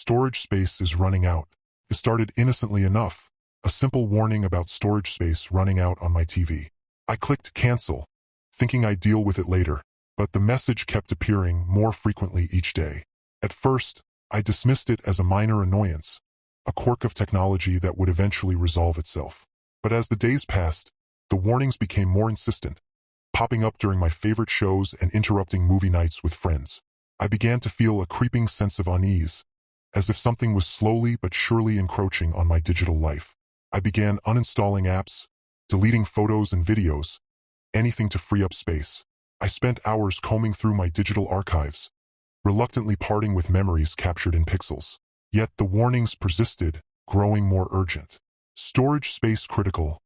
Storage space is running out. It started innocently enough. A simple warning about storage space running out on my TV. I clicked cancel, thinking I'd deal with it later, but the message kept appearing more frequently each day. At first, I dismissed it as a minor annoyance, a quirk of technology that would eventually resolve itself. But as the days passed, the warnings became more insistent, popping up during my favorite shows and interrupting movie nights with friends. I began to feel a creeping sense of unease, as if something was slowly but surely encroaching on my digital life. I began uninstalling apps, deleting photos and videos, anything to free up space. I spent hours combing through my digital archives, reluctantly parting with memories captured in pixels. Yet the warnings persisted, growing more urgent. Storage space critical,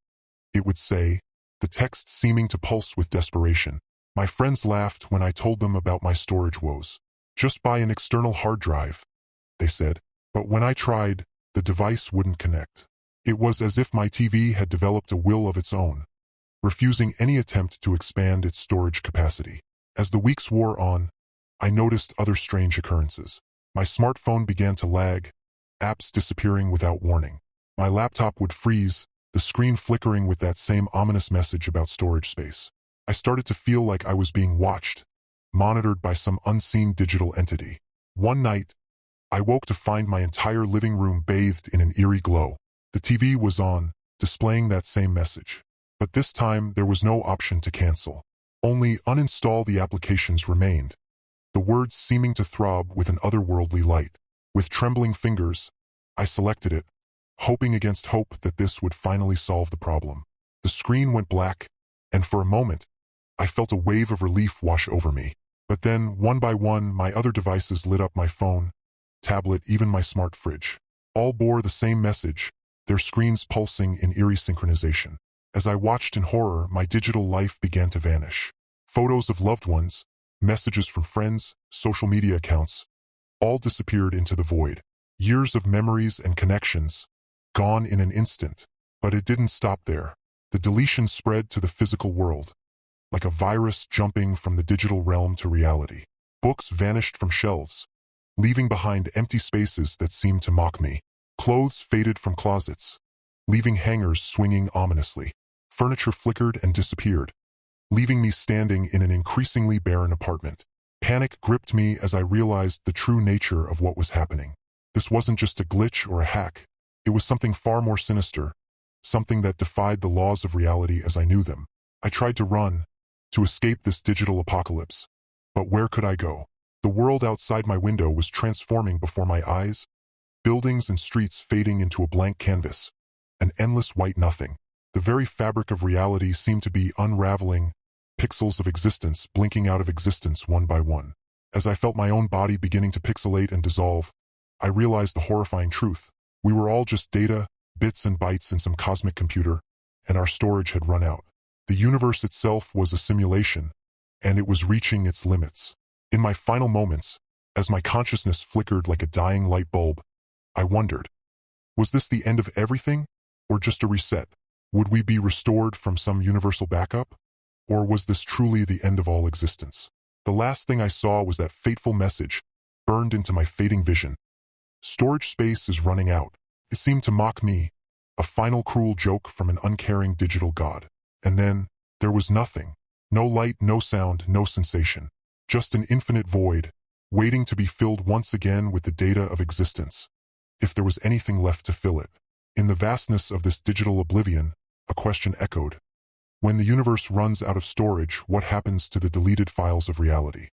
it would say, the text seeming to pulse with desperation. My friends laughed when I told them about my storage woes. Just buy an external hard drive, they said. But when I tried, the device wouldn't connect. It was as if my TV had developed a will of its own, refusing any attempt to expand its storage capacity. As the weeks wore on, I noticed other strange occurrences. My smartphone began to lag, apps disappearing without warning. My laptop would freeze, the screen flickering with that same ominous message about storage space. I started to feel like I was being watched, monitored by some unseen digital entity. One night, I woke to find my entire living room bathed in an eerie glow. The TV was on, displaying that same message. But this time, there was no option to cancel. Only uninstall the applications remained, the words seeming to throb with an otherworldly light. With trembling fingers, I selected it, hoping against hope that this would finally solve the problem. The screen went black, and for a moment, I felt a wave of relief wash over me. But then, one by one, my other devices lit up: my phone, tablet, even my smart fridge. All bore the same message, their screens pulsing in eerie synchronization. As I watched in horror, my digital life began to vanish. Photos of loved ones, messages from friends, social media accounts, all disappeared into the void. Years of memories and connections, gone in an instant. But it didn't stop there. The deletion spread to the physical world, like a virus jumping from the digital realm to reality. Books vanished from shelves, leaving behind empty spaces that seemed to mock me. Clothes faded from closets, leaving hangers swinging ominously. Furniture flickered and disappeared, leaving me standing in an increasingly barren apartment. Panic gripped me as I realized the true nature of what was happening. This wasn't just a glitch or a hack. It was something far more sinister, something that defied the laws of reality as I knew them. I tried to run, to escape this digital apocalypse. But where could I go? The world outside my window was transforming before my eyes, buildings and streets fading into a blank canvas, an endless white nothing. The very fabric of reality seemed to be unraveling, pixels of existence blinking out of existence one by one. As I felt my own body beginning to pixelate and dissolve, I realized the horrifying truth. We were all just data, bits and bytes in some cosmic computer, and our storage had run out. The universe itself was a simulation, and it was reaching its limits. In my final moments, as my consciousness flickered like a dying light bulb, I wondered, was this the end of everything, or just a reset? Would we be restored from some universal backup? Or was this truly the end of all existence? The last thing I saw was that fateful message, burned into my fading vision. Storage space is running out. It seemed to mock me, a final cruel joke from an uncaring digital god. And then, there was nothing. No light, no sound, no sensation. Just an infinite void, waiting to be filled once again with the data of existence, if there was anything left to fill it. In the vastness of this digital oblivion, a question echoed. When the universe runs out of storage, what happens to the deleted files of reality?